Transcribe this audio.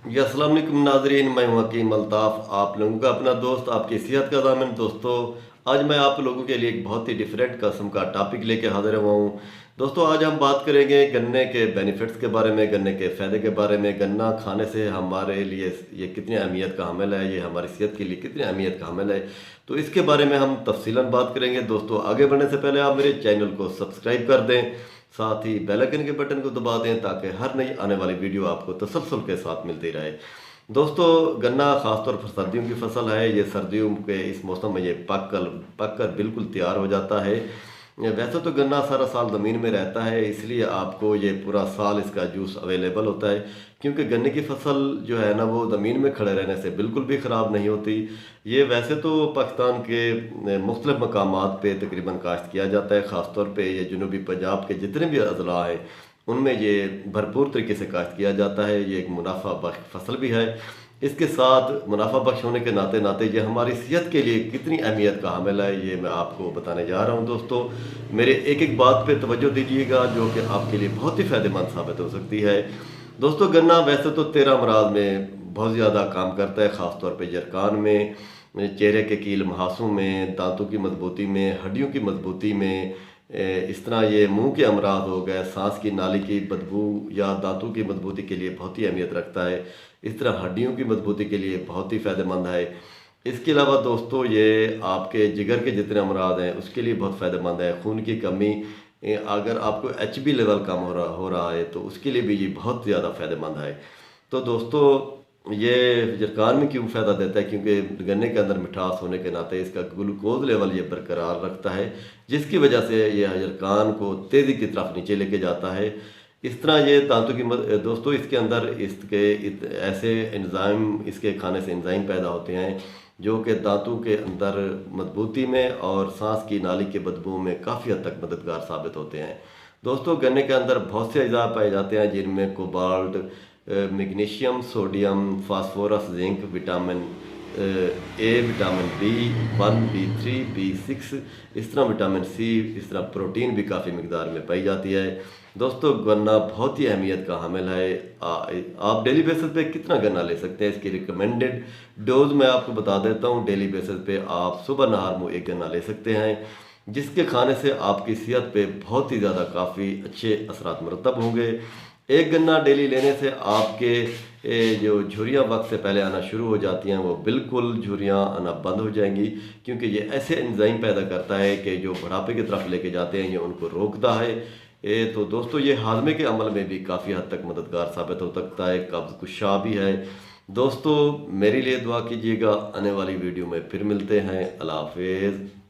जी अस्सलाम वालेकुम नाज़रीन, मैं हूं हकीम अल्ताफ़, आप लोगों का अपना दोस्त, आपकी सेहत का ज़ामिन। दोस्तों, आज मैं आप लोगों के लिए एक बहुत ही डिफरेंट किस्म का टॉपिक लेके हाज़िर हुआ हूं। दोस्तों, आज हम बात करेंगे गन्ने के बेनिफिट्स के बारे में, गन्ने के फ़ायदे के बारे में। गन्ना खाने से हमारे लिए ये कितनी अहमियत का हामिल है, ये हमारी सेहत के लिए कितनी अहमियत का हामिल है, तो इसके बारे में हम तफसीलन बात करेंगे। दोस्तों, आगे बढ़ने से पहले आप मेरे चैनल को सब्सक्राइब कर दें, साथ ही बेल आइकन के बटन को दबा दें ताकि हर नई आने वाली वीडियो आपको तसलसल के साथ मिलती रहे। दोस्तों, गन्ना ख़ासतौर पर सर्दियों की फसल है। ये सर्दियों के इस मौसम में ये पक कर बिल्कुल तैयार हो जाता है। वैसे तो गन्ना सारा साल ज़मीन में रहता है, इसलिए आपको ये पूरा साल इसका जूस अवेलेबल होता है, क्योंकि गन्ने की फसल जो है ना वो ज़मीन में खड़े रहने से बिल्कुल भी ख़राब नहीं होती। ये वैसे तो पाकिस्तान के मुख्तलिफ़ मकामात पे तकरीबन काश्त किया जाता है। ख़ासतौर पे ये जनूबी पंजाब के जितने भी अज़ला हैं उनमें ये भरपूर तरीके से काश्त किया जाता है। ये एक मुनाफा बख्श फसल भी है। इसके साथ मुनाफा बख्श होने के नाते नाते ये हमारी सेहत के लिए कितनी अहमियत का हामिल है, ये मैं आपको बताने जा रहा हूँ। दोस्तों, मेरे एक एक बात पे तवज्जो दीजिएगा जो कि आपके लिए बहुत ही फ़ायदेमंद साबित हो सकती है। दोस्तों, गन्ना वैसे तो 13 अमराज में बहुत ज़्यादा काम करता है, ख़ासतौर पे जरकान में, चेहरे के कील मुहासों में, दांतों की मजबूती में, हड्डियों की मजबूती में। इस तरह ये मुंह के अमराज हो गए, सांस की नाली की बदबू या दांतों की मजबूती के लिए बहुत ही अहमियत रखता है। इस तरह हड्डियों की मजबूती के लिए बहुत ही फ़ायदेमंद है। इसके अलावा दोस्तों, ये आपके जिगर के जितने अमराज हैं उसके लिए बहुत फ़ायदेमंद है। खून की कमी, अगर आपको HB लेवल कम हो रहा है तो उसके लिए भी ये बहुत ज़्यादा फ़ायदेमंद है। तो दोस्तों, ये जरकान में क्यों फ़ायदा देता है, क्योंकि गन्ने के अंदर मिठास होने के नाते इसका ग्लूकोज लेवल ये बरकरार रखता है, जिसकी वजह से ये जरकान को तेज़ी की तरफ नीचे लेके जाता है। इस तरह ये दांतों की दोस्तों, इसके अंदर ऐसे एंजाइम, इसके खाने से एंजाइम पैदा होते हैं जो कि दांतों के अंदर मजबूती में और सांस की नाली के बदबू में काफ़ी हद तक मददगार साबित होते हैं। दोस्तों, गन्ने के अंदर बहुत से अज़ा पाए जाते हैं जिनमें cobalt, magnesium, sodium, phosphorus, zinc, vitamin A, vitamin B1, B3, B6, इस तरह विटामिन C, इस तरह प्रोटीन भी काफ़ी मिकदार में पाई जाती है। दोस्तों, गन्ना बहुत ही अहमियत का हामिल है। आप डेली बेसिस पे कितना गन्ना ले सकते हैं, इसकी रिकमेंडेड डोज मैं आपको बता देता हूँ। डेली बेसिस पे आप सुबह नहार मुँह एक गन्ना ले सकते हैं, जिसके खाने से आपकी सेहत पे बहुत ही ज़्यादा काफ़ी अच्छे असरात मुरतब होंगे। एक गन्ना डेली लेने से आपके जो झुर्रियाँ वक्त से पहले आना शुरू हो जाती हैं वो बिल्कुल झुर्रियाँ आना बंद हो जाएंगी, क्योंकि ये ऐसे एंजाइम पैदा करता है कि जो बुढ़ापे की तरफ लेके जाते हैं, ये उनको रोकता है। तो दोस्तों, ये हाजमे के अमल में भी काफ़ी हद तक मददगार साबित हो सकता है, कब्ज़ कुशा भी है। दोस्तों, मेरे लिए दुआ कीजिएगा। आने वाली वीडियो में फिर मिलते हैं। अल्लाह हाफिज़।